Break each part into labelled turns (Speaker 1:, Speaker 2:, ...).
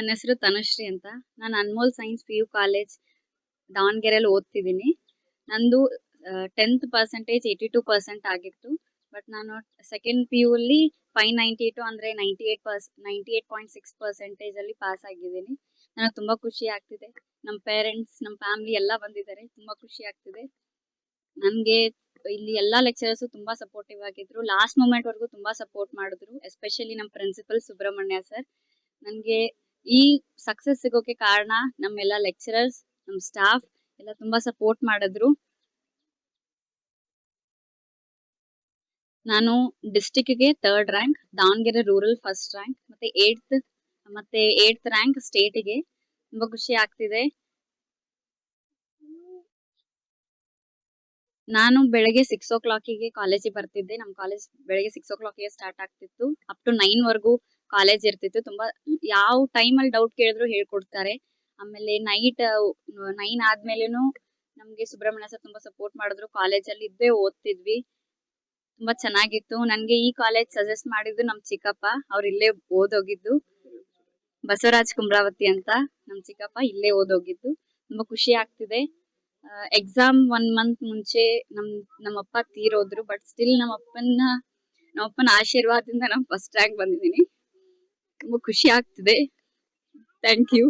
Speaker 1: ನನ್ನ ಹೆಸರು ತನುಶ್ರೀ ಅಂತ. ನಾನು ಅನ್ಮೋಲ್ ಸೈನ್ಸ್ PU ಕಾಲೇಜ್ ದಾವಣಗೆರೆಯಲ್ಲಿ ಓದ್ತಿದ್ದೀನಿ. ನಂದು 10th ಪರ್ಸೆಂಟೇಜ್ 82% ಆಗಿತ್ತು. ಬಟ್ ನಾನು ಸೆಕೆಂಡ್ PUಲಿ 592 ಅಂದ್ರೆ 98.6% ಅಲ್ಲಿ ಪಾಸ್ ಆಗಿದ್ದೀನಿ. ನನಗೆ ತುಂಬಾ ಖುಷಿ ಆಗ್ತಿದೆ. ನಮ್ಮ ಪೇರೆಂಟ್ಸ್, ನಮ್ಮ ಫ್ಯಾಮಿಲಿ ಎಲ್ಲ ಬಂದಿದ್ದಾರೆ. ತುಂಬಾ ಖುಷಿ ಆಗ್ತಿದೆ. ನನ್ಗೆ ಇಲ್ಲಿ ಎಲ್ಲಾ ಲೆಕ್ಚರರ್ಸ್ ತುಂಬಾ ಸಪೋರ್ಟಿವ್ ಆಗಿದ್ರು. ಲಾಸ್ಟ್ ಮೊಮೆಂಟ್ ವರೆಗೂ ತುಂಬಾ ಸಪೋರ್ಟ್ ಮಾಡಿದ್ರು. ಎಸ್ಪೆಷಲಿ ನಮ್ಮ ಪ್ರಿನ್ಸಿಪಲ್ ಸುಬ್ರಹ್ಮಣ್ಯ ಸರ್. ನನ್ಗೆ ಈ ಸಕ್ಸಸ್ ಸಿಗೋಕೆ ಕಾರಣ ನಮ್ಮೆಲ್ಲ ಲೆಕ್ಚರರ್ಸ್, ನಮ್ಮ ಸ್ಟಾಫ್ ಎಲ್ಲ ತುಂಬಾ ಸಪೋರ್ಟ್ ಮಾಡಿದ್ರು. ನಾನು ಡಿಸ್ಟಿಕ್ಗೆ 3rd rank, Davanagere rural first rank, ಮತ್ತೆ 8th ರ್ಯಾಂಕ್ ಸ್ಟೇಟ್ಗೆ. ತುಂಬಾ ಖುಷಿ ಆಗ್ತಿದೆ. ನಾನು ಬೆಳಗ್ಗೆ 6 o'clockಗೆ ಕಾಲೇಜಿಗೆ ಬರ್ತಿದ್ದೆ. ನಮ್ಮ ಕಾಲೇಜ್ ಬೆಳಗ್ಗೆ 6 o'clockಗೆ ಸ್ಟಾರ್ಟ್ ಆಗ್ತಿತ್ತು. ಅಪ್ ಟು 9 ವರೆಗೂ ಕಾಲೇಜ್ ಇರ್ತಿತ್ತು. ತುಂಬಾ ಯಾವ ಟೈಮಲ್ಲಿ ಡೌಟ್ ಕೇಳಿದ್ರು ಹೇಳ್ಕೊಡ್ತಾರೆ. ಆಮೇಲೆ ನೈಟ್ 9 ಆದ್ಮೇಲೆನೂ ನಮ್ಗೆ ಸುಬ್ರಹ್ಮಣ್ಯ ಸರ್ ತುಂಬಾ ಸಪೋರ್ಟ್ ಮಾಡಿದ್ರು. ಕಾಲೇಜಲ್ಲಿ ಇದ್ದೇ ಓದ್ತಿದ್ವಿ. ತುಂಬಾ ಚೆನ್ನಾಗಿತ್ತು. ನನ್ಗೆ ಈ ಕಾಲೇಜ್ ಸಜೆಸ್ಟ್ ಮಾಡಿದ್ದು ನಮ್ ಚಿಕ್ಕಪ್ಪ. ಅವ್ರು ಇಲ್ಲೇ ಓದೋಗಿದ್ದು. ಬಸವರಾಜ್ ಕುಮ್ರಾವತಿ ಅಂತ ನಮ್ ಚಿಕ್ಕಪ್ಪ ಇಲ್ಲೇ ಓದೋಗಿದ್ದು. ತುಂಬಾ ಖುಷಿ ಆಗ್ತಿದೆ. ಎಕ್ಸಾಮ್ 1 ಮಂತ್ ಮುಂಚೆ ನಮ್ಮಪ್ಪ ತೀರೋದ್ರು. ಬಟ್ ಸ್ಟಿಲ್ ನಮ್ಮಪ್ಪನ ಆಶೀರ್ವಾದದಿಂದ ನಾನು ಫಸ್ಟ್ ರ್ಯಾಂಕ್ ಬಂದಿದ್ದೀನಿ. ತುಂಬಾ ಖುಷಿ ಆಗ್ತಿದೆ. Thank you.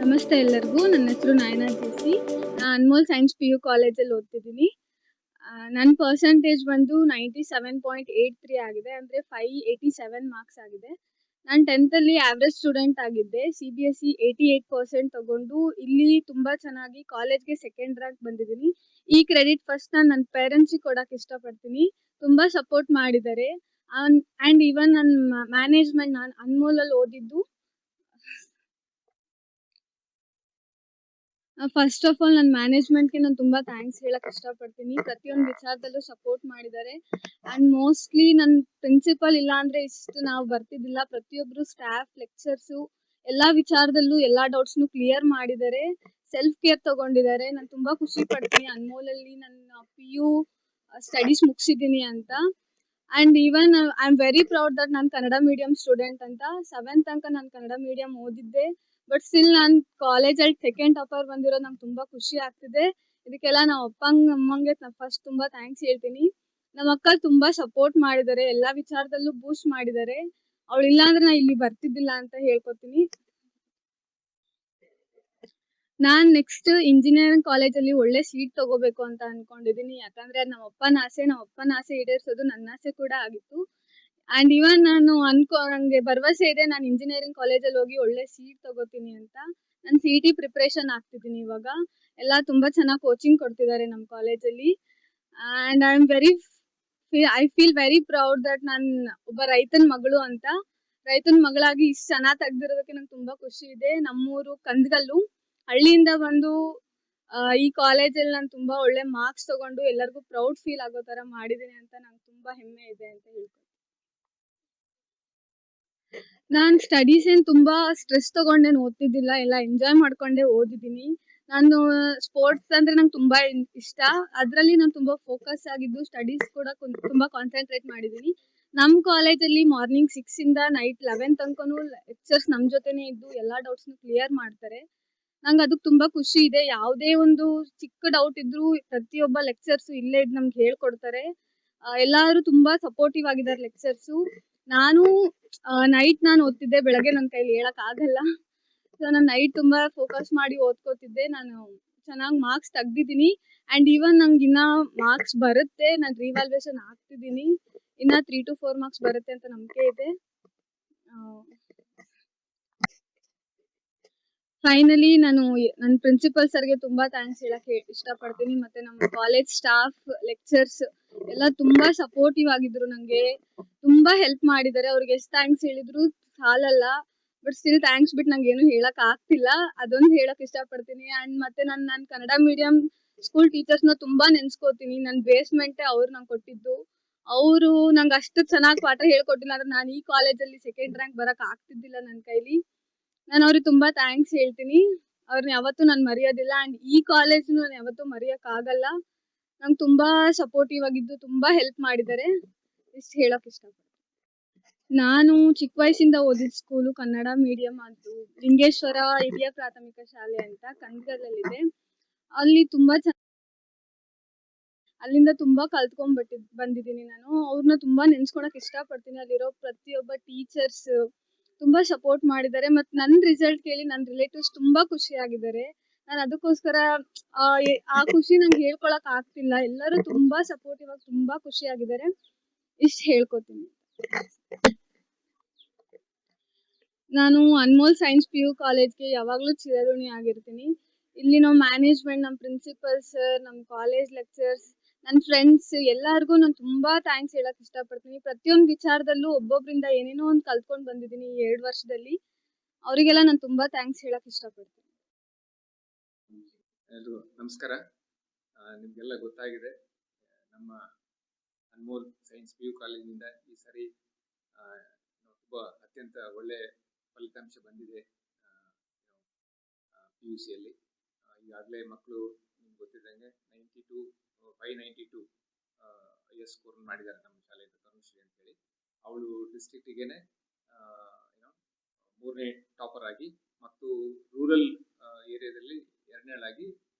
Speaker 2: ನಮಸ್ತೆ ಎಲ್ಲರಿಗೂ. ನನ್ನ ಹೆಸರು ನಯನಾ ಜೇಸಿ. ನಾನು ಅನ್ಮೋಲ್ ಸೈನ್ಸ್ PU ಕಾಲೇಜಲ್ಲಿ ಓದ್ತಿದ್ದೀನಿ. ನನ್ನ ಪರ್ಸೆಂಟೇಜ್ ಬಂದು 97.83 ಆಗಿದೆ. ಅಂದರೆ 587 ಮಾರ್ಕ್ಸ್ ಆಗಿದೆ. ನಾನು 10th ಆವ್ರೇಜ್ ಸ್ಟೂಡೆಂಟ್ ಆಗಿದ್ದೆ. CBSE 88% ತಗೊಂಡು ಇಲ್ಲಿ ತುಂಬ ಚೆನ್ನಾಗಿ ಕಾಲೇಜ್ಗೆ 2nd ರ್ಯಾಂಕ್ ಬಂದಿದ್ದೀನಿ. ಈ ಕ್ರೆಡಿಟ್ ಫಸ್ಟ್ ನಾನು ನನ್ನ ಪೇರೆಂಟ್ಸಿಗೆ ಕೊಡೋಕೆ ಇಷ್ಟಪಡ್ತೀನಿ. ತುಂಬ ಸಪೋರ್ಟ್ ಮಾಡಿದ್ದಾರೆ. ಆ್ಯಂಡ್ ಈವನ್ ನನ್ನ ಮ್ಯಾನೇಜ್ಮೆಂಟ್, ನಾನು ಅನ್ಮೋಲಲ್ಲಿ ಓದಿದ್ದು. ಫಸ್ಟ್ ಆಫ್ ಆಲ್ ನನ್ನ ಮ್ಯಾನೇಜ್ಮೆಂಟ್ಗೆ ನಾನು ತುಂಬ ಥ್ಯಾಂಕ್ಸ್ ಹೇಳಕ್ಕೆ ಇಷ್ಟಪಡ್ತೀನಿ. ಪ್ರತಿಯೊಂದು ವಿಚಾರದಲ್ಲೂ ಸಪೋರ್ಟ್ ಮಾಡಿದ್ದಾರೆ. ಆ್ಯಂಡ್ ಮೋಸ್ಟ್ಲಿ ನನ್ನ ಪ್ರಿನ್ಸಿಪಲ್ ಇಲ್ಲ ಅಂದರೆ ಇಷ್ಟು ನಾವು ಬರ್ತಿದ್ದಿಲ್ಲ. ಪ್ರತಿಯೊಬ್ಬರು ಸ್ಟಾಫ್, ಲೆಕ್ಚರ್ಸು ಎಲ್ಲ ವಿಚಾರದಲ್ಲೂ ಎಲ್ಲ ಡೌಟ್ಸ್ನು ಕ್ಲಿಯರ್ ಮಾಡಿದ್ದಾರೆ. ಸೆಲ್ಫ್ ಕೇರ್ ತಗೊಂಡಿದ್ದಾರೆ. ನಾನು ತುಂಬ ಖುಷಿ ಪಡ್ತೀನಿ ಅನ್ಮೋಲಲ್ಲಿ ನನ್ನ PU ಸ್ಟಡೀಸ್ ಮುಗಿಸಿದ್ದೀನಿ ಅಂತ. And even I am very proud that ನಾನು ಕನ್ನಡ ಮೀಡಿಯಂ ಸ್ಟೂಡೆಂಟ್ ಅಂತ. 7th ತನಕ ನಾನು ಕನ್ನಡ ಮೀಡಿಯಂ ಓದಿದ್ದೆ. ಬಟ್ ಸ್ಟಿಲ್ ನಾನು ಕಾಲೇಜಲ್ಲಿ 2nd ಟಾಪರ್ ಬಂದಿರೋದು ನಂಗೆ ತುಂಬ ಖುಷಿ ಆಗ್ತಿದೆ. ಇದಕ್ಕೆಲ್ಲ ನಾವು ಅಮ್ಮಂಗೆ ಫಸ್ಟ್ ತುಂಬ ಥ್ಯಾಂಕ್ಸ್ ಹೇಳ್ತೀನಿ. ನಮ್ಮ ಅಕ್ಕ ತುಂಬ ಸಪೋರ್ಟ್ ಮಾಡಿದ್ದಾರೆ. ಎಲ್ಲ ವಿಚಾರದಲ್ಲೂ ಬೂಸ್ಟ್ ಮಾಡಿದ್ದಾರೆ. ಅವಳಿಲ್ಲ ಅಂದರೆ ನಾನು ಇಲ್ಲಿ ಬರ್ತಿದ್ದಿಲ್ಲ ಅಂತ ಹೇಳ್ಕೊತೀನಿ. ನಾನ್ ನೆಕ್ಸ್ಟ್ ಇಂಜಿನಿಯರಿಂಗ್ ಕಾಲೇಜಲ್ಲಿ ಒಳ್ಳೆ ಸೀಟ್ ತಗೋಬೇಕು ಅಂತ ಅನ್ಕೊಂಡಿದೀನಿ. ಯಾಕಂದ್ರೆ ಅದ್ ನಮ್ಮಪ್ಪನ ಆಸೆ ಈಡೇರ್ಸೋದು ನನ್ನ ಆಸೆ ಕೂಡ ಆಗಿತ್ತು. ಅಂಡ್ ಇವನ್ ನಾನು ನಂಗೆ ಭರವಸೆ ಇದೆ ನಾನು ಇಂಜಿನಿಯರಿಂಗ್ ಕಾಲೇಜಲ್ಲಿ ಹೋಗಿ ಒಳ್ಳೆ ಸೀಟ್ ತಗೋತೀನಿ ಅಂತ. ನಾನು CET ಪ್ರಿಪರೇಷನ್ ಆಗ್ತಿದ್ದೀನಿ ಇವಾಗ. ಎಲ್ಲ ತುಂಬಾ ಚೆನ್ನಾಗಿ ಕೋಚಿಂಗ್ ಕೊಡ್ತಿದ್ದಾರೆ ನಮ್ಮ ಕಾಲೇಜಲ್ಲಿ. And I feel very proud that ನಾನ್ ಒಬ್ಬ ರೈತನ ಮಗಳು ಅಂತ. ರೈತನ ಮಗಳಾಗಿ ಇಷ್ಟು ಚೆನ್ನಾಗಿ ತೆಗ್ದಿರೋದಕ್ಕೆ ನಂಗೆ ತುಂಬಾ ಖುಷಿ ಇದೆ. ನಮ್ಮೂರು ಕಂದಗಲ್ಲು. ಹಳ್ಳಿಯಿಂದ ಬಂದು ಈ ಕಾಲೇಜಲ್ಲಿ ನಾನು ತುಂಬಾ ಒಳ್ಳೆ ಮಾರ್ಕ್ಸ್ ತಗೊಂಡು ಎಲ್ಲರಿಗೂ ಪ್ರೌಡ್ ಫೀಲ್ ಆಗೋ ತರ ಮಾಡಿದ್ದೀನಿ ಅಂತ ನಂಗೆ ತುಂಬಾ ಹೆಮ್ಮೆ ಇದೆ ಅಂತ ಹೇಳ್ತೀನಿ. ನಾನ್ ಸ್ಟಡೀಸ್ ಏನ್ ತುಂಬಾ ಸ್ಟ್ರೆಸ್ ತಗೊಂಡೇನ್ ಓದ್ತಿದ್ದಿಲ್ಲ, ಎಲ್ಲ ಎಂಜಾಯ್ ಮಾಡ್ಕೊಂಡೇ ಓದಿದ್ದೀನಿ. ನಾನು ಸ್ಪೋರ್ಟ್ಸ್ ಅಂದ್ರೆ ನಂಗೆ ತುಂಬಾ ಇಷ್ಟ. ಅದ್ರಲ್ಲಿ ನಾನು ತುಂಬಾ ಫೋಕಸ್ ಆಗಿದ್ದು ಸ್ಟಡೀಸ್ ಕೂಡ ತುಂಬಾ ಕಾನ್ಸಂಟ್ರೇಟ್ ಮಾಡಿದ್ದೀನಿ. ನಮ್ ಕಾಲೇಜಲ್ಲಿ ಮಾರ್ನಿಂಗ್ 6 ಇಂದ ನೈಟ್ 11 ತನಕನೂ ಲೆಕ್ಚರ್ಸ್ ನಮ್ ಜೊತೆನೆ ಇದ್ದು ಎಲ್ಲಾ ಡೌಟ್ಸ್ನು ಕ್ಲಿಯರ್ ಮಾಡ್ತಾರೆ. ನಂಗೆ ಅದಕ್ಕೆ ತುಂಬಾ ಖುಷಿ ಇದೆ. ಯಾವುದೇ ಒಂದು ಚಿಕ್ಕ ಡೌಟ್ ಇದ್ರೂ ಪ್ರತಿಯೊಬ್ಬ ಲೆಕ್ಚರ್ಸ್ ಇಲ್ಲೇ ಇದ್ದು ನಮ್ಗೆ ಹೇಳ್ಕೊಡ್ತಾರೆ. ಎಲ್ಲಾರು ತುಂಬಾ ಸಪೋರ್ಟಿವ್ ಆಗಿದ್ದಾರೆ ಲೆಕ್ಚರ್ಸು. ನಾನು ನೈಟ್ ನಾನು ಓದ್ತಿದ್ದೆ, ಬೆಳಗ್ಗೆ ನನ್ನ ಕೈಲಿ ಹೇಳಕ್ ಆಗಲ್ಲ. ಸೊ ನಾನು ನೈಟ್ ತುಂಬಾ ಫೋಕಸ್ ಮಾಡಿ ಓದ್ಕೋತಿದ್ದೆ. ನಾನು ಚೆನ್ನಾಗಿ ಮಾರ್ಕ್ಸ್ ತೆಗ್ದಿದ್ದೀನಿ. ಅಂಡ್ ಈವನ್ ನಂಗೆ ಇನ್ನ ಮಾರ್ಕ್ಸ್ ಬರುತ್ತೆ. ನಾನು ರಿವಾಲ್ಯೂಯೇಷನ್ ಆಗ್ತಿದ್ದೀನಿ. ಇನ್ನ 3 to 4 ಮಾರ್ಕ್ಸ್ ಬರುತ್ತೆ ಅಂತ ನಂಬಿಕೆ ಇದೆ. ಫೈನಲಿ ನಾನು ನನ್ನ ಪ್ರಿನ್ಸಿಪಲ್ ಸರ್ಗೆ ತುಂಬಾ ಥ್ಯಾಂಕ್ಸ್ ಹೇಳಕ್ಕೆ ಇಷ್ಟಪಡ್ತೀನಿ. ಮತ್ತೆ ನಮ್ಮ ಕಾಲೇಜ್ ಸ್ಟಾಫ್, ಲೆಕ್ಚರ್ಸ್ ಎಲ್ಲ ತುಂಬಾ ಸಪೋರ್ಟಿವ್ ಆಗಿದ್ರು. ನಂಗೆ ತುಂಬಾ ಹೆಲ್ಪ್ ಮಾಡಿದ್ದಾರೆ. ಅವ್ರಿಗೆ ಎಷ್ಟು ಥ್ಯಾಂಕ್ಸ್ ಹೇಳಿದ್ರು ಸಾಲಲ್ಲ. ಬಟ್ ಸ್ಟಿಲ್ ಥ್ಯಾಂಕ್ಸ್ ಬಿಟ್ಟು ನಂಗೆ ಏನು ಹೇಳಕ್ ಆಗ್ತಿಲ್ಲ. ಅದೊಂದು ಹೇಳಕ್ ಇಷ್ಟಪಡ್ತೀನಿ. ಅಂಡ್ ಮತ್ತೆ ನಾನು ಕನ್ನಡ ಮೀಡಿಯಂ ಸ್ಕೂಲ್ ಟೀಚರ್ಸ್ನ ತುಂಬಾ ನೆನ್ಸ್ಕೋತೀನಿ. ನನ್ನ ಬೇಸ್ಮೆಂಟೇ ಅವ್ರು ನಂಗೆ ಕೊಟ್ಟಿದ್ದು. ಅವರು ನಂಗೆ ಅಷ್ಟು ಚೆನ್ನಾಗಿ ಪಾಠ ಹೇಳ್ಕೊಟ್ಟಿಲ್ಲ ಅಂದ್ರೆ ನಾನು ಈ ಕಾಲೇಜಲ್ಲಿ ಸೆಕೆಂಡ್ ರ್ಯಾಂಕ್ ಬರಕ್ ಆಗ್ತಿದ್ದಿಲ್ಲ ನನ್ನ ಕೈಲಿ. ನಾನು ಅವ್ರಿಗೆ ತುಂಬಾ ಥ್ಯಾಂಕ್ಸ್ ಹೇಳ್ತೀನಿ. ಅವ್ರನ್ನ ಯಾವತ್ತೂ ನಾನು ಮರೆಯೋದಿಲ್ಲ. ಅಂಡ್ ಈ ಕಾಲೇಜ್ನು ನಾನು ಯಾವತ್ತೂ ಮರೆಯಕ್ ಆಗಲ್ಲ. ನಂಗೆ ತುಂಬಾ ಸಪೋರ್ಟಿವ್ ಆಗಿದ್ದು, ತುಂಬಾ ಹೆಲ್ಪ್ ಮಾಡಿದ್ದಾರೆ. ಇಷ್ಟು ಹೇಳಕ್ ಇಷ್ಟಪಡ್ತೀನಿ. ನಾನು ಚಿಕ್ಕ ವಯಸ್ಸಿಂದ ಓದಿದ ಸ್ಕೂಲು ಕನ್ನಡ ಮೀಡಿಯಂ. ಅದು ಲಿಂಗೇಶ್ವರ ಹಿರಿಯ ಪ್ರಾಥಮಿಕ ಶಾಲೆ ಅಂತ ಕಂದಗಲ್ಲಲ್ಲಿದೆ. ಅಲ್ಲಿ ತುಂಬಾ ಅಲ್ಲಿಂದ ತುಂಬಾ ಕಲ್ತ್ಕೊಂಡ್ ಬಂದಿದ್ದೀನಿ ನಾನು. ಅವ್ರನ್ನ ತುಂಬಾ ನೆನ್ಸ್ಕೊಳಕ್ ಇಷ್ಟಪಡ್ತೀನಿ. ಅಲ್ಲಿರೋ ಪ್ರತಿಯೊಬ್ಬ ಟೀಚರ್ಸ್ ತುಂಬಾ ಸಪೋರ್ಟ್ ಮಾಡಿದ್ದಾರೆ. ಮತ್ತು ನನ್ನ ರಿಸಲ್ಟ್ ಕೇಳಿ ನನ್ನ ರಿಲೇಟಿವ್ಸ್ ತುಂಬಾ ಖುಷಿಯಾಗಿದ್ದಾರೆ. ನಾನು ಅದಕ್ಕೋಸ್ಕರ ಆ ಖುಷಿ ನಂಗೆ ಹೇಳ್ಕೊಳಕ್ ಆಗ್ತಿಲ್ಲ. ಎಲ್ಲರೂ ತುಂಬಾ ಸಪೋರ್ಟಿವ್ ಆಗಿ ತುಂಬಾ ಖುಷಿಯಾಗಿದ್ದಾರೆ. ಇಷ್ಟು ಹೇಳ್ಕೊತೀನಿ. ನಾನು ಅನ್ಮೋಲ್ ಸೈನ್ಸ್ PU ಕಾಲೇಜ್ಗೆ ಯಾವಾಗಲೂ ಚಿರಋಣಿ ಆಗಿರ್ತೀನಿ. ಇಲ್ಲಿನ ಮ್ಯಾನೇಜ್ಮೆಂಟ್, ನಮ್ಮ ಪ್ರಿನ್ಸಿಪಲ್ ಸರ್, ನಮ್ಮ ಕಾಲೇಜ್ ಲೆಕ್ಚರ್ಸ್, ನನ್ನ ಫ್ರೆಂಡ್ಸ್ ಎಲ್ಲರಿಗೂ ನಾನು ತುಂಬಾ ಥ್ಯಾಂಕ್ಸ್ ಹೇಳಕ್ ಇಷ್ಟಪಡ್ತೀನಿ. ಪ್ರತಿಯೊಂದು ವಿಚಾರದಲ್ಲೂ ಒಬ್ಬೊಬ್ಬರಿಂದ ಏನೇನೋ ಒಂದು ಕಲ್ತ್ಕೊಂಡು ಬಂದಿದ್ದೀನಿ ಈ 2 ವರ್ಷದಲ್ಲಿ. ಅವರಿಗೆಲ್ಲ ನಾನು ತುಂಬಾ ಥ್ಯಾಂಕ್ಸ್ ಹೇಳಕ್ ಇಷ್ಟಪಡ್ತೀನಿ.
Speaker 3: ಎಲ್ರಿಗೂ ನಮಸ್ಕಾರ. ನಿಮಗೆಲ್ಲ ಗೊತ್ತಾಗಿದೆ, ನಮ್ಮ ಅನ್ಮೋಲ್ ಸೈನ್ಸ್ PU ಕಾಲೇಜಿನಿಂದ ಈ ಸರಿ ತುಂಬ ಅತ್ಯಂತ ಒಳ್ಳೆ ಫಲಿತಾಂಶ ಬಂದಿದೆ PUCಯಲ್ಲಿ. ಈಗಾಗಲೇ ಮಕ್ಕಳು ನಿಮ್ಗೆ ಗೊತ್ತಿದ್ದಂಗೆ 592 IS ಸ್ಕೋರ್ ಮಾಡಿದ್ದಾರೆ ನಮ್ಮ ಶಾಲೆಯಿಂದ, ತನುಶ್ರೀ ಅಂತೇಳಿ. ಅವಳು ಡಿಸ್ಟ್ರಿಕ್ಟಿಗೇನೆ 3ನೇ ಟಾಪರ್ ಆಗಿ ಮತ್ತು ರೂರಲ್ ಏರಿಯಾದಲ್ಲಿ 2ನೇಳಾಗಿ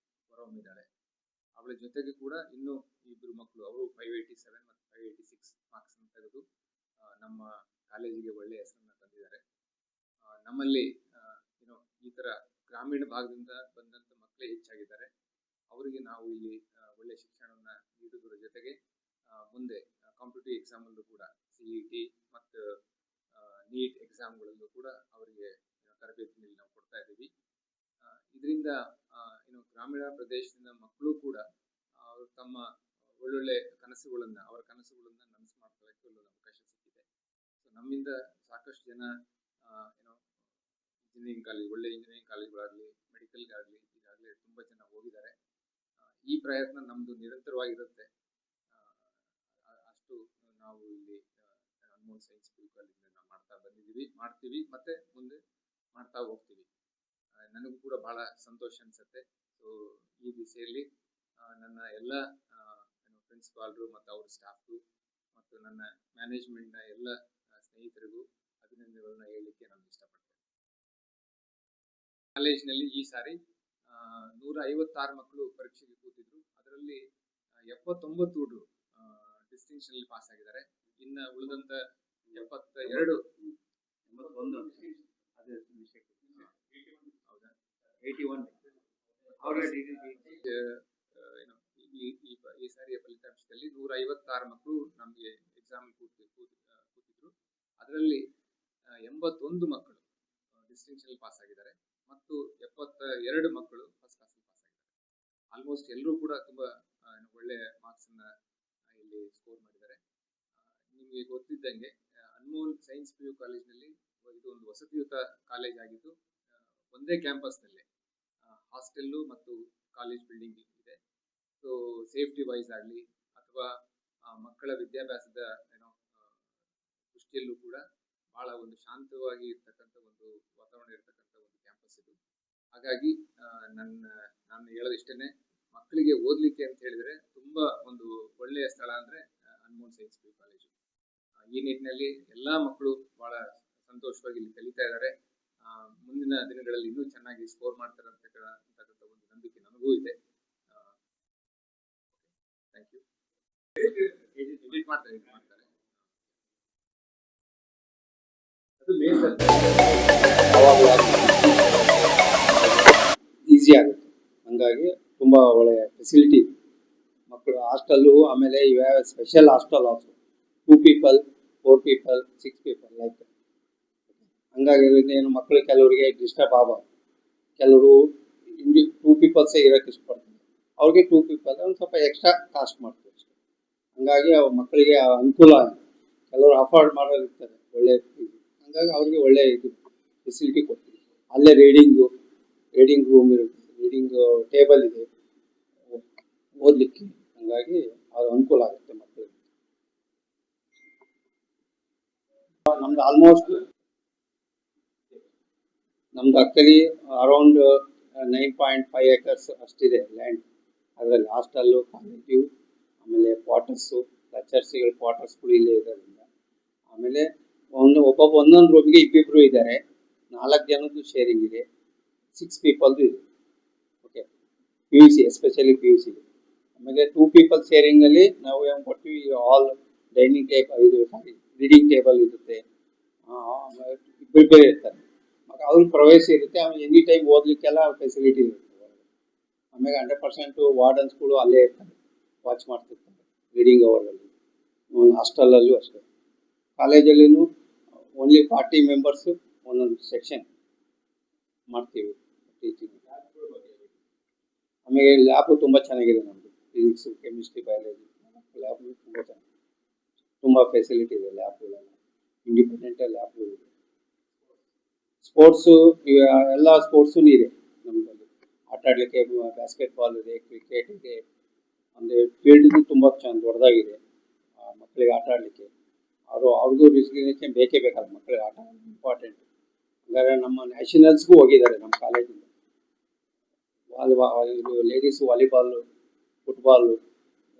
Speaker 3: ಹೊರಹೊಮ್ಮಿದ್ದಾಳೆ. ಅವಳ ಜೊತೆಗೆ ಕೂಡ ಇನ್ನೂ ಇಬ್ಬರು ಮಕ್ಕಳು, ಅವರು 587 ಮತ್ತು 586 ಮಾರ್ಕ್ಸ್ ಅನ್ನು ತೆಗೆದು ನಮ್ಮ ಕಾಲೇಜಿಗೆ ಒಳ್ಳೆಯ ಹೆಸರನ್ನು ತಂದಿದ್ದಾರೆ. ನಮ್ಮಲ್ಲಿ ಈ ತರ ಗ್ರಾಮೀಣ ಭಾಗದಿಂದ ಬಂದಂತ ಮಕ್ಕಳೇ ಹೆಚ್ಚಾಗಿದ್ದಾರೆ. ಅವರಿಗೆ ನಾವು ಇಲ್ಲಿ ಒಳ್ಳೆಯ ಶಿಕ್ಷಣವನ್ನ ನೀಡುವುದರ ಜೊತೆಗೆ ಮುಂದೆ ಕಾಂಪಿಟೇಟಿವ್ ಎಕ್ಸಾಮ್ ಅಲ್ಲೂ ಕೂಡ CET ಮತ್ತು NEET ಎಕ್ಸಾಮ್ಗಳಲ್ಲೂ ಕೂಡ ಅವರಿಗೆ ತರಬೇತಿಯಲ್ಲಿ ನಾವು ಕೊಡ್ತಾ ಇದ್ದೀವಿ. ಇದರಿಂದ ಗ್ರಾಮೀಣ ಪ್ರದೇಶದಿಂದ ಮಕ್ಕಳು ಕೂಡ ಅವರು ತಮ್ಮ ಒಳ್ಳೊಳ್ಳೆ ಅವರ ಕನಸುಗಳನ್ನ ನನಸು ಮಾಡ್ಕೊಳ್ಳೋಕೆ ಒಂದು ಅವಕಾಶ ಸಿಕ್ಕಿದೆ. ಸೊ ನಮ್ಮಿಂದ ಸಾಕಷ್ಟು ಜನ ಇಂಜಿನಿಯರಿಂಗ್ ಕಾಲೇಜ್, ಒಳ್ಳೆ ಇಂಜಿನಿಯರಿಂಗ್ ಕಾಲೇಜ್ಗಳಾಗಲಿ, ಮೆಡಿಕಲ್ಗಾಗಲಿ ಈಗಾಗಲೇ ತುಂಬಾ ಜನ ಹೋಗಿದ್ದಾರೆ. ಈ ಪ್ರಯತ್ನ ನಮ್ದು ನಿರಂತರವಾಗಿರುತ್ತೆ. ಅಷ್ಟು ನಾವು ಇಲ್ಲಿ ಅನ್ಮೋಲ್ ಸೈನ್ಸ್ PU ಕಾಲೇಜಿನಲ್ಲಿ ನಾವು ಮಾಡ್ತೀವಿ ಮತ್ತೆ ಮುಂದೆ ಮಾಡ್ತಾ ಹೋಗ್ತೀವಿ. ನನಗೂ ಕೂಡ ಬಹಳ ಸಂತೋಷ ಅನ್ಸುತ್ತೆ. ಸೊ ಈ ದಿಸೆಯಲ್ಲಿ ನನ್ನ ಎಲ್ಲ ಪ್ರಿನ್ಸಿಪಾಲ್ರು ಮತ್ತು ಅವ್ರ ಸ್ಟಾಫ್ಗೂ ಮತ್ತು ನನ್ನ ಮ್ಯಾನೇಜ್ಮೆಂಟ್ನ ಎಲ್ಲ ಸ್ನೇಹಿತರಿಗೂ ಅಭಿನಂದನೆಗಳನ್ನ ಹೇಳಲಿಕ್ಕೆ ನಾನು ಇಷ್ಟಪಡ್ತೇನೆ. ಕಾಲೇಜಿನಲ್ಲಿ ಈ ಸಾರಿ 156 ಮಕ್ಕಳು ಪರೀಕ್ಷೆಗೆ ಕೂತಿದ್ರು. ಅದರಲ್ಲಿ 79 ಹುಡುಗರು ಡಿಸ್ಟಿಂಕ್ಷನ್ ಅಲ್ಲಿ ಪಾಸ್ ಆಗಿದ್ದಾರೆ. ಇನ್ನ ಉಳಿದಂತ 81 ಅದೇ ವಿಷಯಕ್ಕೆ ಹೌದಾ 81 ಈ ಸಾರಿಯ ಫಲಿತಾಂಶದಲ್ಲಿ 156 ಮಕ್ಕಳು ನಮಗೆ ಎಕ್ಸಾಮ್ ಕೂತಿದ್ರು. ಅದರಲ್ಲಿ 81 ಮಕ್ಕಳು ಡಿಸ್ಟಿಂಕ್ಷನ್ ಪಾಸ್ ಆಗಿದ್ದಾರೆ ಮತ್ತು 72 ಮಕ್ಕಳು ಫಸ್ಟ್ ಕ್ಲಾಸ್ ಪಾಸ್ ಆಗಿದ್ದಾರೆ. ಆಲ್ಮೋಸ್ಟ್ ಎಲ್ಲರೂ ಕೂಡ ತುಂಬಾ ಒಳ್ಳೆ ಮಾರ್ಕ್ಸ್ ಅನ್ನ ಇಲ್ಲಿ ಸ್ಕೋರ್ ಮಾಡಿದ್ದಾರೆ. ನಿಮಗೆ ಗೊತ್ತಿದ್ದಂಗೆ ಅನ್ಮೋಲ್ ಸೈನ್ಸ್ PU ಕಾಲೇಜಿನಲ್ಲಿ ಇದು ಒಂದು ವಸತಿಯುತ ಕಾಲೇಜ್ ಆಗಿದ್ದು ಒಂದೇ ಕ್ಯಾಂಪಸ್ ನಲ್ಲಿ ಹಾಸ್ಟೆಲ್ ಮತ್ತು ಕಾಲೇಜ್ ಬಿಲ್ಡಿಂಗ್ ಇದೆ. ಸೊ ಸೇಫ್ಟಿ ವೈಸ್ ಆಗಲಿ ಅಥವಾ ಮಕ್ಕಳ ವಿದ್ಯಾಭ್ಯಾಸದ ದೃಷ್ಟಿಯಲ್ಲೂ ಕೂಡ ಬಹಳ ಒಂದು ಶಾಂತವಾಗಿ ಇರ್ತಕ್ಕಂಥ ಒಂದು ವಾತಾವರಣ ಇರ್ತಕ್ಕಂಥ ಒಂದು ಕ್ಯಾಂಪಸ್ ಇದು. ಹಾಗಾಗಿ ನಾನು ಹೇಳೋದಿಷ್ಟೇನೆ, ಮಕ್ಕಳಿಗೆ ಓದ್ಲಿಕ್ಕೆ ಅಂತ ಹೇಳಿದ್ರೆ ತುಂಬಾ ಒಂದು ಒಳ್ಳೆಯ ಸ್ಥಳ ಅಂದ್ರೆ ಅನ್ಮೋಲ್ ಸೈನ್ಸ್ PU ಕಾಲೇಜು. ಈ ನಿಟ್ಟಿನಲ್ಲಿ ಎಲ್ಲಾ ಮಕ್ಕಳು ಬಹಳ ಸಂತೋಷವಾಗಿ ಇಲ್ಲಿ ಕಲಿತಾ ಇದ್ದಾರೆ. ಮುಂದಿನ ದಿನಗಳಲ್ಲಿ ಇನ್ನೂ ಚೆನ್ನಾಗಿ ಸ್ಕೋರ್ ಮಾಡ್ತಾರೆ ಅಂತಕ್ಕಂಥ ಒಂದು ನಂಬಿಕೆ ನನಗೂ ಇದೆ. Thank you. ಎಡಿಟ್ ಮಾಡ್ತಾರೆ ಅದು
Speaker 4: ಈಸಿ ಆಗುತ್ತೆ. ಹಂಗಾಗಿ ತುಂಬ ಒಳ್ಳೆಯ ಫೆಸಿಲಿಟಿ ಇದೆ. ಮಕ್ಕಳು ಹಾಸ್ಟೆಲ್ಲು, ಆಮೇಲೆ ಇವ್ಯಾವ special hostel also 2 people, 4 people, 6 people like. ಹಂಗಾಗಿ ಏನು ಮಕ್ಕಳು ಕೆಲವರಿಗೆ ಡಿಸ್ಟರ್ಬ್ ಆಗಬಾರ್ದು. ಕೆಲವರು 2 peopleಸೇ ಇರೋಕ್ಕೆ ಇಷ್ಟಪಡ್ತಾರೆ, ಅವ್ರಿಗೆ 2 people ಒಂದು ಸ್ವಲ್ಪ ಎಕ್ಸ್ಟ್ರಾ ಕಾಸ್ಟ್ ಮಾಡ್ತೀವಿ ಅಷ್ಟೇ. ಹಂಗಾಗಿ ಮಕ್ಕಳಿಗೆ ಅನುಕೂಲ ಆಗಿದೆ. ಕೆಲವರು ಅಫೋರ್ಡ್ ಮಾಡೋರು ಇರ್ತಾರೆ ಒಳ್ಳೆ, ಹಂಗಾಗಿ ಅವ್ರಿಗೆ ಒಳ್ಳೆ ಇದು ಫೆಸಿಲಿಟಿ ಕೊಡ್ತೀವಿ. ಅಲ್ಲೇ ರೀಡಿಂಗ್ ರೂಮ್ ಇರುತ್ತೆ, ರೀಡಿಂಗ್ ಟೇಬಲ್ ಇದೆ ಓದಲಿಕ್ಕೆ. ಹಂಗಾಗಿ ಅದು ಅನುಕೂಲ ಆಗುತ್ತೆ ಮಕ್ಕಳಿಗೆ. ನಮ್ದು ಆಲ್ಮೋಸ್ಟ್ ನಮ್ದು ಆಕ್ಚುಲಿ ಅರೌಂಡ್ 9.5 acres ಅಷ್ಟಿದೆ ಲ್ಯಾಂಡ್. ಅದರಲ್ಲಿ ಹಾಸ್ಟೆಲ್ಲು, ಕಾಲೇಜು, ಆಮೇಲೆ ಕ್ವಾರ್ಟರ್ಸು, ಲೆಕ್ಚರ್ಸ್ಗಳ ಕ್ವಾರ್ಟರ್ಸ್ಗಳು ಇಲ್ಲೇ ಇರೋದ್ರಿಂದ. ಆಮೇಲೆ ಒಂದೊಂದು ರೂಮ್ಗೆ ಇಬ್ಬಿಬ್ರು ಇದ್ದಾರೆ. 4 ಜನದ್ದು ಶೇರಿಂಗ್ ಇದೆ, 6 peopleದು ಇದೆ. Okay, PUC especially PUC. ಆಮೇಲೆ 2 people ಶೇರಿಂಗಲ್ಲಿ ನಾವು ಏನು ಕೊಡ್ತೀವಿ, ಆಲ್ ಡೈನಿಂಗ್ ಟೇಬಲ್, ಇದು ರೀಡಿಂಗ್ ಟೇಬಲ್ ಇರುತ್ತೆ. ಇಬ್ಬರು ಇರ್ತಾರೆ, ಅವ್ರಿಗೆ ಪ್ರವೇಶ ಇರುತ್ತೆ. ಆಮೇಲೆ ಎನಿ ಟೈಮ್ ಓದಲಿಕ್ಕೆಲ್ಲ ಫೆಸಿಲಿಟಿ ಇರುತ್ತೆ. ಆಮೇಲೆ 100% ವಾರ್ಡನ್ಸ್ಗಳು ಅಲ್ಲೇ ಇರ್ತಾರೆ, ವಾಚ್ ಮಾಡ್ತಿರ್ತಾರೆ ರೀಡಿಂಗ್ ಅವರಲ್ಲಿ. ಹಾಸ್ಟೆಲಲ್ಲೂ ಅಷ್ಟೇ. ಕಾಲೇಜಲ್ಲಿನೂ ಓನ್ಲಿ 40 members ಒಂದೊಂದು ಸೆಕ್ಷನ್ ಮಾಡ್ತೀವಿ ಟೀಚಿಂಗ್. ಆಮೇಲೆ ಲ್ಯಾಬು ತುಂಬ ಚೆನ್ನಾಗಿದೆ ನಮ್ಮದು, ಫಿಸಿಕ್ಸು, ಕೆಮಿಸ್ಟ್ರಿ, ಬಯಾಲಜಿ ಲ್ಯಾಬು ತುಂಬ ಚೆನ್ನಾಗಿದೆ. ತುಂಬ ಫೆಸಿಲಿಟಿ ಇದೆ ಲ್ಯಾಬ್ಗಳೆಲ್ಲ, ಇಂಡಿಪೆಂಡೆಂಟ್ ಲ್ಯಾಬ್ಗಳು ಇದೆ. ಸ್ಪೋರ್ಟ್ಸು ಎಲ್ಲ ಸ್ಪೋರ್ಟ್ಸು ಇದೆ ನಮ್ಮಲ್ಲಿ. ಆಟ ಆಡಲಿಕ್ಕೆ ಬಾಸ್ಕೆಟ್ಬಾಲ್ ಇದೆ, ಕ್ರಿಕೆಟ್ ಇದೆ. ಅಂದರೆ ಫೀಲ್ಡ್ದು ತುಂಬ ದೊಡ್ಡದಾಗಿದೆ ಮಕ್ಕಳಿಗೆ ಆಟ ಆಡಲಿಕ್ಕೆ. ಅವ್ರಿಗೂ ರಿಸ್ಕ್ರಿಗೇಷನ್ ಬೇಕೇ ಬೇಕಲ್ಲ, ಮಕ್ಕಳಿಗೆ ಆಟ ಇಂಪಾರ್ಟೆಂಟ್. ಹಾಗಾದ್ರೆ ನಮ್ಮ ನ್ಯಾಷನಲ್ಸ್ಗೂ ಹೋಗಿದ್ದಾರೆ ನಮ್ಮ ಕಾಲೇಜಿಂದ. ಇದು ಲೇಡೀಸ್ ವಾಲಿಬಾಲು, ಫುಟ್ಬಾಲು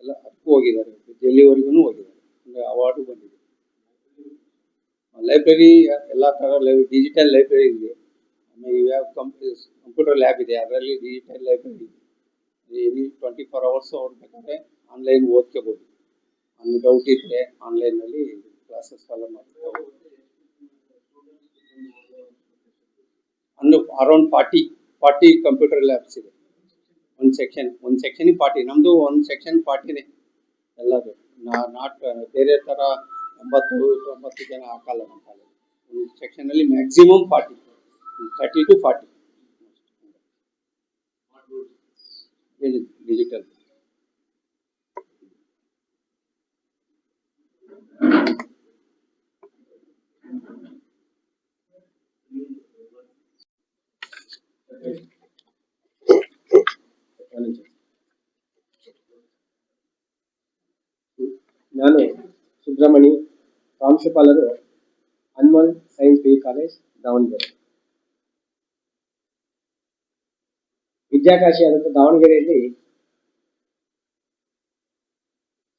Speaker 4: ಎಲ್ಲ ಅದಕ್ಕೂ ಹೋಗಿದ್ದಾರೆ, ಡೆಲ್ಲಿವರೆಗೂ ಹೋಗಿದ್ದಾರೆ. ಅಂದರೆ ಅವಾರ್ಡು ಬಂದಿದೆ. ಲೈಬ್ರರಿ ಎಲ್ಲ ಥರ ಡಿಜಿಟಲ್ ಲೈಬ್ರರಿ ಇದೆ. ಆಮೇಲೆ ಇವ್ಯಾವ ಕಂಪ್ಯೂಟರ್ ಲ್ಯಾಬ್ ಇದೆ, ಅದರಲ್ಲಿ ಡಿಜಿಟಲ್ ಲೈಬ್ರರಿ ಇದೆ. 24 hours ಅವ್ರು ಬೇಕಾದ್ರೆ ಆನ್ಲೈನ್ ಓದ್ಕೋಬೋದು. ಒಂದು ಡೌಟ್ ಇದ್ದರೆ ಆನ್ಲೈನಲ್ಲಿ ಕ್ಲಾಸಸ್ ಫಾಲೋ ಮಾಡ್ತಾರೆ. ಒಂದು ಅರೌಂಡ್ 40 ಕಂಪ್ಯೂಟರ್ ಲ್ಯಾಬ್ಸ್ ಇದೆ. ಒಂದು ಸೆಕ್ಷನಿಗೆ 40. ನಮ್ಮದು ಒಂದು ಸೆಕ್ಷನ್ 40ನೇ ಎಲ್ಲದು. ನಾಟ್ ಬೇರೆ ಥರ 80-90 ಜನ ಹಾಕಲ್ಲ ನಮ್ಮ ಕಾಲೇಜ್. ಒಂದು ಸೆಕ್ಷನಲ್ಲಿ ಮ್ಯಾಕ್ಸಿಮಮ್ 40, 30 to 40 ಡಿಜಿಟಲ್.
Speaker 5: ನಾನು ಸುಬ್ರಹ್ಮಣಿ, ಪ್ರಾಂಶುಪಾಲರು, Anmol science PU college, Davanagere. ವಿದ್ಯಾಕಾಶಿಯಾದಂಥ ದಾವಣಗೆರೆಯಲ್ಲಿ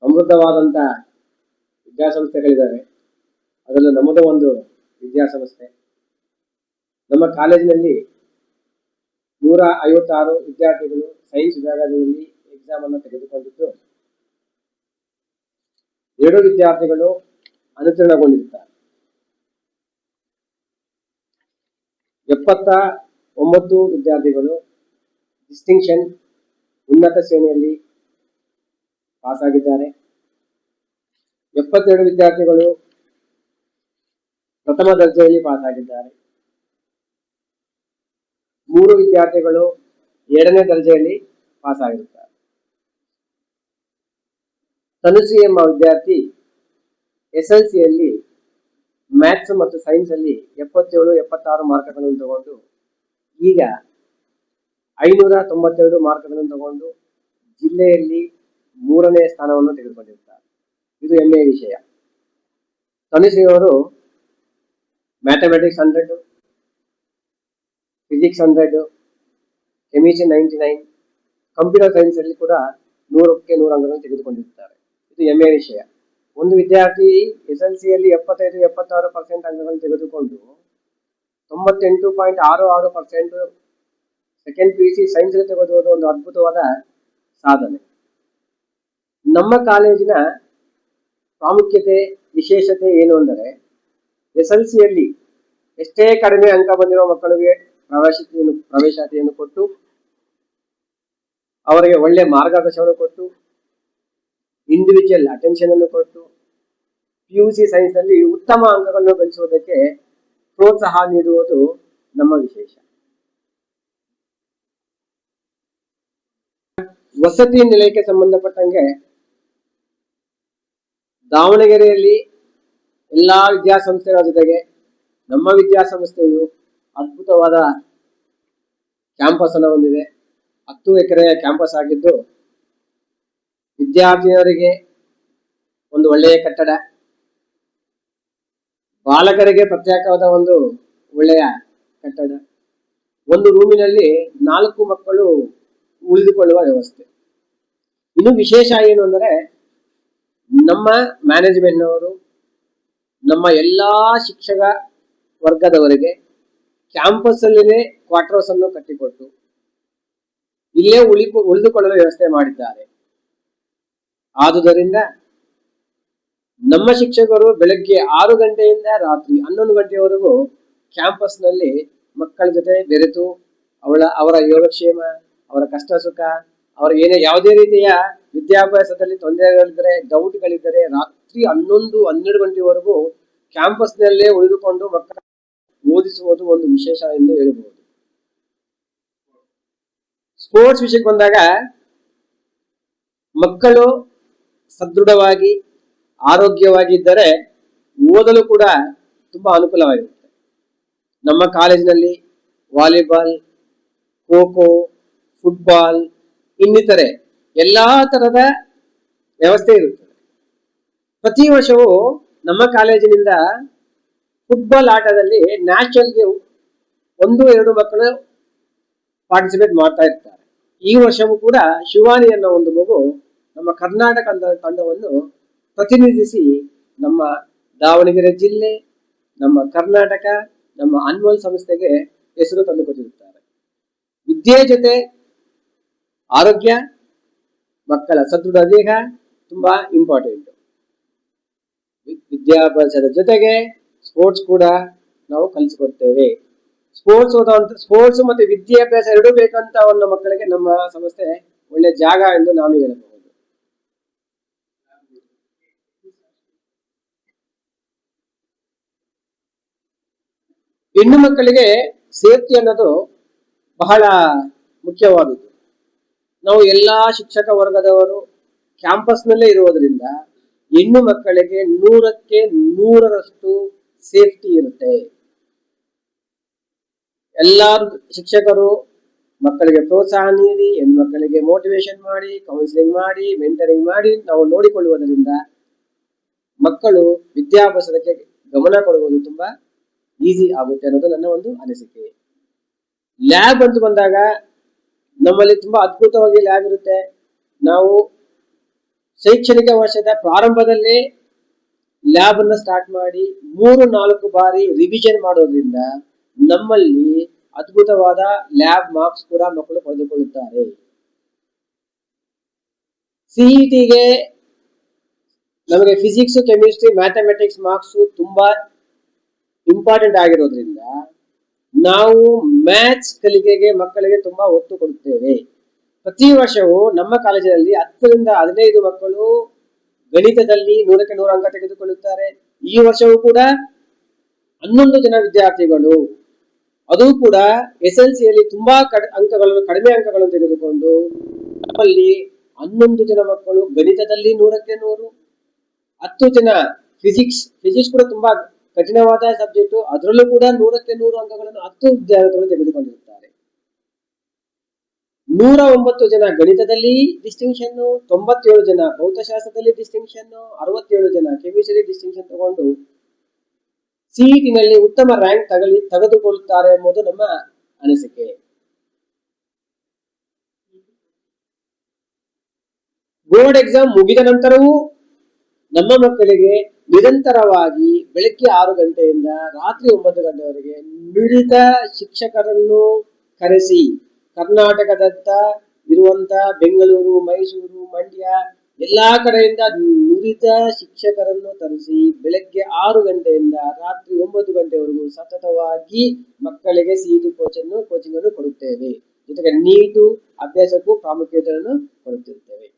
Speaker 5: ಸಮೃದ್ಧವಾದಂಥ ವಿದ್ಯಾಸಂಸ್ಥೆಗಳಿದ್ದಾವೆ. ಅದರಲ್ಲೂ ನಮ್ಮದು ಒಂದು ವಿದ್ಯಾಸಂಸ್ಥೆ. ನಮ್ಮ ಕಾಲೇಜಿನಲ್ಲಿ 156 ವಿದ್ಯಾರ್ಥಿಗಳು ಸೈನ್ಸ್ ವಿಭಾಗದಲ್ಲಿ ಎಕ್ಸಾಮ್ ಅನ್ನು ತೆಗೆದುಕೊಂಡಿದ್ದು, 2 ವಿದ್ಯಾರ್ಥಿಗಳು ಅನುತ್ತೀರ್ಣಗೊಂಡಿರುತ್ತಾರೆ. 79 ವಿದ್ಯಾರ್ಥಿಗಳು ಡಿಸ್ಟಿಂಕ್ಷನ್ ಉನ್ನತ ಶ್ರೇಣಿಯಲ್ಲಿ ಪಾಸಾಗಿದ್ದಾರೆ. 72 ವಿದ್ಯಾರ್ಥಿಗಳು ಪ್ರಥಮ ದರ್ಜೆಯಲ್ಲಿ ಪಾಸಾಗಿದ್ದಾರೆ. 3 ವಿದ್ಯಾರ್ಥಿಗಳು 2ನೇ ದರ್ಜೆಯಲ್ಲಿ ಪಾಸಾಗಿರುತ್ತಾರೆ. ತನುಶ್ರೀ ಎಂಬ ವಿದ್ಯಾರ್ಥಿ SLCಯಲ್ಲಿ ಮ್ಯಾಥ್ಸ್ ಮತ್ತು ಸೈನ್ಸ್ ಅಲ್ಲಿ 77-76 ಮಾರ್ಕ್ಗಳನ್ನು ತಗೊಂಡು ಈಗ 592 ಮಾರ್ಕ್ಗಳನ್ನು ತಗೊಂಡು ಜಿಲ್ಲೆಯಲ್ಲಿ 3ನೇ ಸ್ಥಾನವನ್ನು ತೆಗೆದುಕೊಂಡಿರುತ್ತಾರೆ. ಇದು ಹೆಮ್ಮೆಯ ವಿಷಯ. ತನುಶ್ರೀ ಅವರು mathematics 100, physics 100, chemistry 99, computer science ಅಲ್ಲಿ ಕೂಡ 100ಕ್ಕೆ 100 ಅಂಕಗಳನ್ನು ತೆಗೆದುಕೊಂಡಿರುತ್ತಾರೆ. ಇದು ಹೆಮ್ಮೆಯ ವಿಷಯ. ಒಂದು ವಿದ್ಯಾರ್ಥಿ SLCಯಲ್ಲಿ 75-76% ಅಂಕಗಳನ್ನು ತೆಗೆದುಕೊಂಡು 98.66% ಸೆಕೆಂಡ್ PUC ಸೈನ್ಸ್ ಅಲ್ಲಿ ತೆಗೆದುವುದು ಒಂದು ಅದ್ಭುತವಾದ ಸಾಧನೆ. ನಮ್ಮ ಕಾಲೇಜಿನ ಪ್ರಾಮುಖ್ಯತೆ ವಿಶೇಷತೆ ಏನು ಅಂದರೆ SLCಯಲ್ಲಿ ಎಷ್ಟೇ ಕಡಿಮೆ ಅಂಕ ಬಂದಿರುವ ಮಕ್ಕಳಿಗೆ ಪ್ರವೇಶಾತಿಯನ್ನು ಕೊಟ್ಟು ಅವರಿಗೆ ಒಳ್ಳೆ ಮಾರ್ಗದರ್ಶನವನ್ನು ಕೊಟ್ಟು ಇಂಡಿವಿಜುವಲ್ ಅಟೆನ್ಷನ್ ಅನ್ನು ಕೊಟ್ಟು PUC ಸೈನ್ಸ್ ನಲ್ಲಿ ಉತ್ತಮ ಅಂಕಗಳನ್ನು ಗಳಿಸುವುದಕ್ಕೆ ಪ್ರೋತ್ಸಾಹ ನೀಡುವುದು ನಮ್ಮ ವಿಶೇಷ. ವಸತಿ ನಿಲಯಕ್ಕೆ ಸಂಬಂಧಪಟ್ಟಂಗೆ ದಾವಣಗೆರೆಯಲ್ಲಿ ಎಲ್ಲಾ ವಿದ್ಯಾಸಂಸ್ಥೆಗಳ ಜೊತೆಗೆ ನಮ್ಮ ವಿದ್ಯಾಸಂಸ್ಥೆಯು ಅದ್ಭುತವಾದ ಕ್ಯಾಂಪಸ್ ಅನ್ನು ಹೊಂದಿದೆ. 10 ಎಕರೆಯ ಕ್ಯಾಂಪಸ್ ಆಗಿದ್ದು ವಿದ್ಯಾರ್ಥಿಯರಿಗೆ ಒಂದು ಒಳ್ಳೆಯ ಕಟ್ಟಡ, ಬಾಲಕರಿಗೆ ಪ್ರತ್ಯೇಕವಾದ ಒಂದು ಒಳ್ಳೆಯ ಕಟ್ಟಡ, ಒಂದು ರೂಮಿನಲ್ಲಿ 4 ಮಕ್ಕಳು ಉಳಿದುಕೊಳ್ಳುವ ವ್ಯವಸ್ಥೆ. ಇನ್ನು ವಿಶೇಷ ಏನು ಅಂದರೆ ನಮ್ಮ ಮ್ಯಾನೇಜ್ಮೆಂಟ್ನವರು ನಮ್ಮ ಎಲ್ಲಾ ಶಿಕ್ಷಕ ವರ್ಗದವರಿಗೆ ಕ್ಯಾಂಪಸ್ ಅಲ್ಲಿನೇ ಕ್ವಾರ್ಟರ್ಸ್ ಅನ್ನು ಕಟ್ಟಿಕೊಟ್ಟು ಇಲ್ಲೇ ಉಳಿದುಕೊಳ್ಳಲು ವ್ಯವಸ್ಥೆ ಮಾಡಿದ್ದಾರೆ. ಆದುದರಿಂದ ನಮ್ಮ ಶಿಕ್ಷಕರು ಬೆಳಗ್ಗೆ 6 ಗಂಟೆಯಿಂದ ರಾತ್ರಿ 11 ಗಂಟೆಯವರೆಗೂ ಕ್ಯಾಂಪಸ್ ನಲ್ಲಿ ಮಕ್ಕಳ ಜೊತೆ ಬೆರೆತು ಅವರ ಯೋಗಕ್ಷೇಮ, ಅವರ ಕಷ್ಟ ಸುಖ, ಅವರಿಗೆ ಯಾವುದೇ ರೀತಿಯ ವಿದ್ಯಾಭ್ಯಾಸದಲ್ಲಿ ತೊಂದರೆಗಳಿದ್ದರೆ, ಡೌಟ್ಗಳಿದ್ದರೆ ರಾತ್ರಿ 11-12 ಗಂಟೆವರೆಗೂ ಕ್ಯಾಂಪಸ್ ನಲ್ಲೇ ಉಳಿದುಕೊಂಡು ಮಕ್ಕಳ ಓದಿಸುವುದು ಒಂದು ವಿಶೇಷ ಎಂದು ಹೇಳಬಹುದು. ಸ್ಪೋರ್ಟ್ಸ್ ವಿಷಯಕ್ಕೆ ಬಂದಾಗ ಮಕ್ಕಳು ಸದೃಢವಾಗಿ ಆರೋಗ್ಯವಾಗಿದ್ದರೆ ಓದಲು ಕೂಡ ತುಂಬಾ ಅನುಕೂಲವಾಗಿರುತ್ತೆ. ನಮ್ಮ ಕಾಲೇಜಿನಲ್ಲಿ ವಾಲಿಬಾಲ್, ಖೋ ಖೋ, ಫುಟ್ಬಾಲ್ ಇನ್ನಿತರೆ ಎಲ್ಲಾ ತರದ ವ್ಯವಸ್ಥೆ ಇರುತ್ತದೆ. ಪ್ರತಿ ವರ್ಷವೂ ನಮ್ಮ ಕಾಲೇಜಿನಿಂದ ಫುಟ್ಬಾಲ್ ಆಟದಲ್ಲಿ ನ್ಯಾಷನಲ್ಗೆ 1-2 ಮಕ್ಕಳು ಪಾರ್ಟಿಸಿಪೇಟ್ ಮಾಡ್ತಾ ಇರ್ತಾರೆ. ಈ ವರ್ಷವೂ ಕೂಡ ಶಿವಾನಿ ಅನ್ನೋ ಒಂದು ಮಗು ನಮ್ಮ ಕರ್ನಾಟಕ ತಂಡವನ್ನು ಪ್ರತಿನಿಧಿಸಿ ನಮ್ಮ ದಾವಣಗೆರೆ ಜಿಲ್ಲೆ, ನಮ್ಮ ಕರ್ನಾಟಕ, ನಮ್ಮ ಅನ್ಮೋಲ್ ಸಂಸ್ಥೆಗೆ ಹೆಸರು ತಂದುಕೊಟ್ಟಿರುತ್ತಾರೆ. ವಿದ್ಯೆ ಜೊತೆ ಆರೋಗ್ಯ, ಮಕ್ಕಳ ಸದೃಢ ದೇಹ ತುಂಬಾ ಇಂಪಾರ್ಟೆಂಟ್. ವಿದ್ಯಾಭ್ಯಾಸದ ಜೊತೆಗೆ ಸ್ಪೋರ್ಟ್ಸ್ ಕೂಡ ನಾವು ಕಲಿಸಿಕೊಡ್ತೇವೆ. ಸ್ಪೋರ್ಟ್ಸ್ ಮತ್ತೆ ವಿದ್ಯಾಭ್ಯಾಸ ಎರಡೂ ಬೇಕಂತ ಒಂದು ಮಕ್ಕಳಿಗೆ ನಮ್ಮ ಸಂಸ್ಥೆ ಒಳ್ಳೆ ಜಾಗ ಎಂದು ನಾನು ಹೇಳಬಹುದು. ಹೆಣ್ಣು ಮಕ್ಕಳಿಗೆ ಸೇಫ್ಟಿ ಅನ್ನೋದು ಬಹಳ ಮುಖ್ಯವಾದದ್ದು. ನಾವು ಎಲ್ಲಾ ಶಿಕ್ಷಕ ವರ್ಗದವರು ಕ್ಯಾಂಪಸ್ ನಲ್ಲೇ ಇರುವುದರಿಂದ ಹೆಣ್ಣು ಮಕ್ಕಳಿಗೆ 100ಕ್ಕೆ 100ರಷ್ಟು ಸೇಫ್ಟಿ ಇರುತ್ತೆ. ಎಲ್ಲಾ ಶಿಕ್ಷಕರು ಮಕ್ಕಳಿಗೆ ಪ್ರೋತ್ಸಾಹ ನೀಡಿ, ಹೆಣ್ಮಕ್ಕಳಿಗೆ ಮೋಟಿವೇಶನ್ ಮಾಡಿ, ಕೌನ್ಸಿಲಿಂಗ್ ಮಾಡಿ, ಮೆಂಟರಿಂಗ್ ಮಾಡಿ ನಾವು ನೋಡಿಕೊಳ್ಳುವುದರಿಂದ ಮಕ್ಕಳು ವಿದ್ಯಾಭ್ಯಾಸಕ್ಕೆ ಗಮನ ಕೊಡುವುದು ತುಂಬಾ ಈಸಿ ಆಗುತ್ತೆ ಅನ್ನೋದು ನನ್ನ ಒಂದು ಅನಿಸಿಕೆ. ಲ್ಯಾಬ್ ಅಂತ ಬಂದಾಗ ನಮ್ಮಲ್ಲಿ ತುಂಬಾ ಅದ್ಭುತವಾಗಿ ಲ್ಯಾಬ್ ಇರುತ್ತೆ. ನಾವು ಶೈಕ್ಷಣಿಕ ವರ್ಷದ ಪ್ರಾರಂಭದಲ್ಲೇ ಲ್ಯಾಬ್ ಅನ್ನು ಸ್ಟಾರ್ಟ್ ಮಾಡಿ 3-4 ಬಾರಿ ರಿವಿಷನ್ ಮಾಡೋದ್ರಿಂದ ನಮ್ಮಲ್ಲಿ ಅದ್ಭುತವಾದ ಲ್ಯಾಬ್ ಮಾರ್ಕ್ಸ್ ಕೂಡ ಮಕ್ಕಳು ಪಡೆದುಕೊಳ್ಳುತ್ತಾರೆ. CETಗೆ ನಮಗೆ ಫಿಸಿಕ್ಸ್, ಕೆಮಿಸ್ಟ್ರಿ, ಮ್ಯಾಥಮೆಟಿಕ್ಸ್ ಮಾರ್ಕ್ಸ್ ತುಂಬಾ ಇಂಪಾರ್ಟೆಂಟ್ ಆಗಿರೋದ್ರಿಂದ ನಾವು ಮ್ಯಾಥ್ಸ್ ಕಲಿಕೆಗೆ ಮಕ್ಕಳಿಗೆ ತುಂಬಾ ಒತ್ತು ಕೊಡುತ್ತೇವೆ. ಪ್ರತಿ ವರ್ಷವೂ ನಮ್ಮ ಕಾಲೇಜಿನಲ್ಲಿ 10ರಿಂದ 15 ಮಕ್ಕಳು ಗಣಿತದಲ್ಲಿ 100ಕ್ಕೆ 100 ಅಂಕ ತೆಗೆದುಕೊಳ್ಳುತ್ತಾರೆ. ಈ ವರ್ಷವೂ ಕೂಡ 11 ಜನ ವಿದ್ಯಾರ್ಥಿಗಳು, ಅದು ಕೂಡ SLCಯಲ್ಲಿ ತುಂಬಾ ಕಡಿಮೆ ಅಂಕಗಳನ್ನು ತೆಗೆದುಕೊಂಡು, ನಮ್ಮಲ್ಲಿ 11 ಜನ ಮಕ್ಕಳು ಗಣಿತದಲ್ಲಿ 100ಕ್ಕೆ 100, 10 ಜನ ಫಿಸಿಕ್ಸ್ ಕೂಡ ತುಂಬಾ ಕಠಿಣವಾದ ಸಬ್ಜೆಕ್ಟ್, ಅದರಲ್ಲೂ ಕೂಡ 100ಕ್ಕೆ 100 ಅಂಕಗಳನ್ನು 10 ವಿದ್ಯಾರ್ಥಿಗಳು ತೆಗೆದುಕೊಂಡಿರುತ್ತಾರೆ. 109 ಜನ ಗಣಿತದಲ್ಲಿ ಡಿಸ್ಟಿಂಕ್ಷನ್, 97 ಜನ ಭೌತಶಾಸ್ತ್ರದಲ್ಲಿ ಡಿಸ್ಟಿಂಕ್ಷನ್, 67 ಜನ ಕೆಮಿಸ್ಟ್ರಿ ಡಿಸ್ಟಿಂಕ್ಷನ್ ತಗೊಂಡು ಸಿಇಟಿನಲ್ಲಿ ಉತ್ತಮ ರ್ಯಾಂಕ್ ತೆಗೆದುಕೊಳ್ಳುತ್ತಾರೆ ಎಂಬುದು ನಮ್ಮ ಅನಿಸಿಕೆ. ಬೋರ್ಡ್ ಎಕ್ಸಾಮ್ ಮುಗಿದ ನಂತರವೂ ನಮ್ಮ ಮಕ್ಕಳಿಗೆ ನಿರಂತರವಾಗಿ ಬೆಳಗ್ಗೆ 6 ಗಂಟೆಯಿಂದ ರಾತ್ರಿ 9 ಗಂಟೆವರೆಗೆ ನುರಿತ ಶಿಕ್ಷಕರನ್ನು ಕರೆಸಿ, ಕರ್ನಾಟಕದತ್ತ ಇರುವಂತ ಬೆಂಗಳೂರು, ಮೈಸೂರು, ಮಂಡ್ಯ ಎಲ್ಲಾ ಕಡೆಯಿಂದ ನುರಿತ ಶಿಕ್ಷಕರನ್ನು ತರಿಸಿ ಬೆಳಗ್ಗೆ 6 ಗಂಟೆಯಿಂದ ರಾತ್ರಿ 9 ಗಂಟೆವರೆಗೂ ಸತತವಾಗಿ ಮಕ್ಕಳಿಗೆ ಸಿಇಟಿ ಕೋಚಿಂಗ್ ಅನ್ನು ಕೊಡುತ್ತೇವೆ. ಜೊತೆಗೆ ನೀಟು ಅಭ್ಯಾಸಕ್ಕೂ ಪ್ರಾಮುಖ್ಯತೆಯನ್ನು ಕೊಡುತ್ತಿರುತ್ತೇವೆ.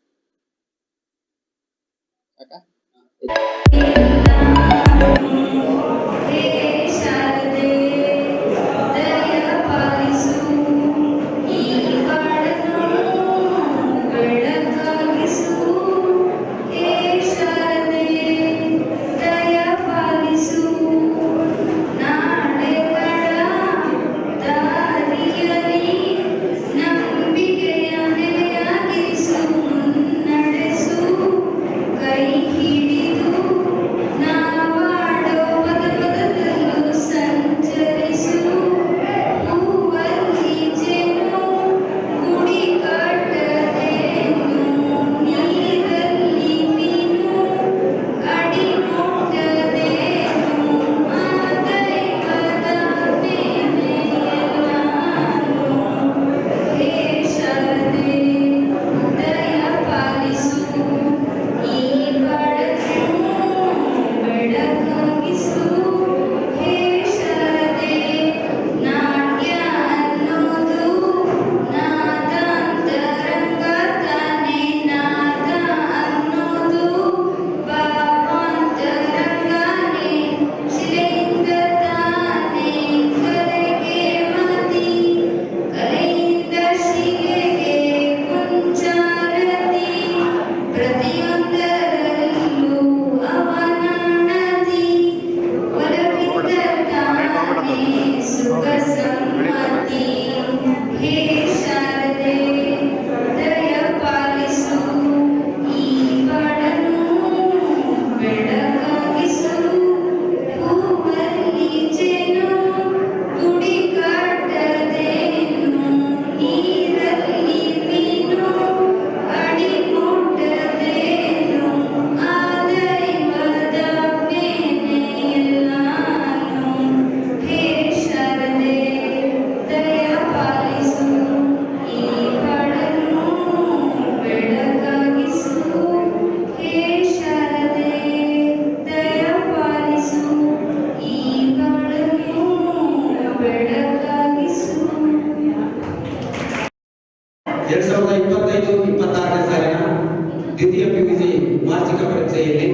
Speaker 6: ದ್ವಿತೀಯ ಪಿಯುಸಿ ವಾರ್ಷಿಕ ಪರೀಕ್ಷೆಯಲ್ಲಿ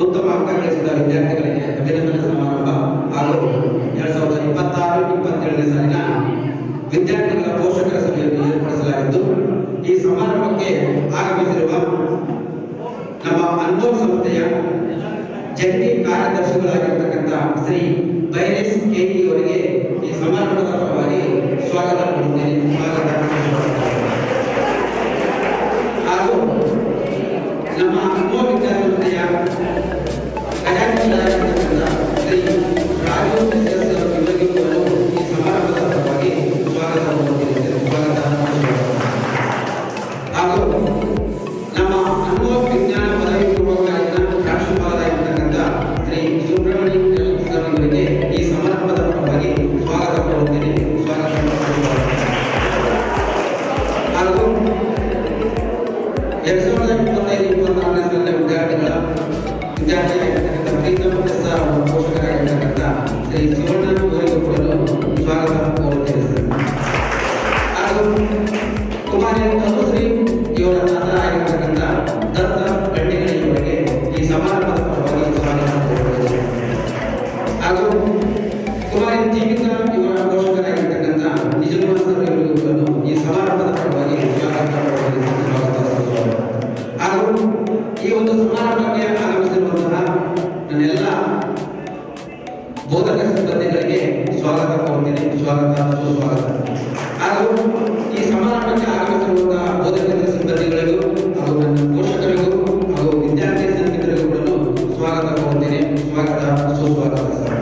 Speaker 6: ಉತ್ತಮ ಅಂಕ ಗಳಿಸಿದ ವಿದ್ಯಾರ್ಥಿಗಳಿಗೆ ಅಭಿನಂದನಾ ಸಮಾರಂಭ ಹಾಗೂ 2026-27ನೇ ಸಾಲಿನ ವಿದ್ಯಾರ್ಥಿಗಳ ಪೋಷಕರ ಸಭೆಯನ್ನು ಏರ್ಪಡಿಸಲಾಗಿತ್ತು. ಈ ಸಮಾರಂಭಕ್ಕೆ ಆಗಮಿಸಿರುವ ನಮ್ಮ ಅನುಭವ ಸಂಸ್ಥೆಯ ಜಂಟಿ ಕಾರ್ಯದರ್ಶಿಗಳಾಗಿರ್ತಕ್ಕಂಥ ಶ್ರೀ ಬೈರೇಶ್ ಕೆಇ ಅವರಿಗೆ ಈ ಸಮಾರಂಭದ ಪರವಾಗಿ ಸ್ವಾಗತ ಕೊಡುತ್ತೇನೆ. ಹಾಗೂ ನಮ್ಮ ಅನುಭವ ವಿದ್ಯಾಸಂಸ್ಥೆಯ ಖಜಾಂಚಿಗಳಾಗಿರ್ತಕ್ಕಂಥ ಶ್ರೀ ರಾಜು ಇವರಿಗೂ ಈ ಸಮಾರಂಭದ ಪರವಾಗಿ ಸ್ವಾಗತ ಹಾಗೂ ನಮ್ಮ ಅನುಭವ ವಿಜ್ಞಾನ ಪದವಿ ಪೂರ್ವ ಕಾಲೇಜಿನ ಪ್ರಾಂಶುಪಾಲರಾಗಿರ್ತಕ್ಕಂಥ ಶ್ರೀ ಸುಬ್ರಹ್ಮಣ್ಯ ಅವರಿಗೆ ಈ ಸಮಾರಂಭದ ಪರವಾಗಿ ಸ್ವಾಗತ ಕೊಡುತ್ತೇನೆ. ಕುಮಾರಿ ತನುಶ್ರೀ ಇವರ ತಾತ ಆಗಿರ್ತಕ್ಕಂಥ ದತ್ತ ಬೆಳ್ಳಿಗಳಿ ಇವರಿಗೆ ಈ ಸಮಾರಂಭದ ಪರವಾಗಿ ಸ್ವಾಗತ ಕೋರುತ್ತೇನೆ. ಹಾಗೂ ಕುಮಾರಿ ಜೀವಿತ ಇವರ ಪೋಷಕರಾಗಿರ್ತಕ್ಕಂಥ ನಿಜನಿವಾಸ ಇವರಿಗೂ ಈ ಸಮಾರಂಭದ ಪರವಾಗಿ ಸ್ವಾಗತ ಹಾಗೂ ಈ ಒಂದು ಸಮಾರಂಭಕ್ಕೆ ಆಗಮಿಸಿರುವಂತಹ ನನ್ನೆಲ್ಲ ಬೋಧಕ ಸಿಬ್ಬಂದಿಗಳಿಗೆ ಸ್ವಾಗತ ಕೋರುತ್ತೇನೆ. ಸ್ವಾಗತ ಸುಸ್ವಾಗತ. ಹಾಗೂ ಈ ಸಮಾರಂಭಕ್ಕೆ ಆಗಮಿಸಿರುವಂತಹ ಬೋಧಕೇತರ ಸಿಬ್ಬಂದಿಗಳಿಗೂ ಹಾಗೂ ನನ್ನ ಪೋಷಕರಿಗೂ ಹಾಗೂ ವಿದ್ಯಾರ್ಥಿ ಸ್ನೇಹಿತರಿಗೂ ಕೂಡ ಸ್ವಾಗತ ಕೋರುತ್ತೇನೆ. ಸ್ವಾಗತ ಸುಸ್ವಾಗತ ಸರ್.